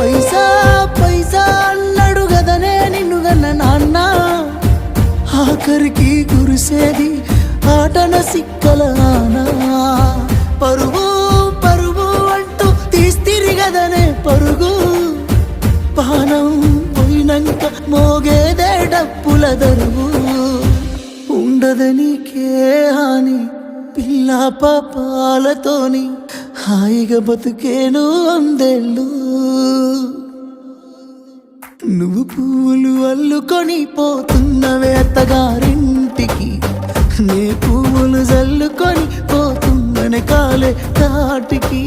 పైసా పైసా అన్నాడు గదనే నిన్ను గన్న నాన్న, ఆఖరికి కురిసేది ఆటన సిక్కల ఆనా. పరుగు పరుగు అంటూ తీస్తిరి గదనే పరుగు, పానం పోయినంక మోగేదే డప్పుల దరువు. ఉండదనికే హాని పిల్ల పాపాలతోని, హాయిగా బతుకేను వందేళ్ళు. నువ్వు పువ్వులు అల్లుకొని పోతున్నవే అత్తగారింటికి, నే పువ్వులు జల్లుకొని పోతున్ననే కాలే కాటికి.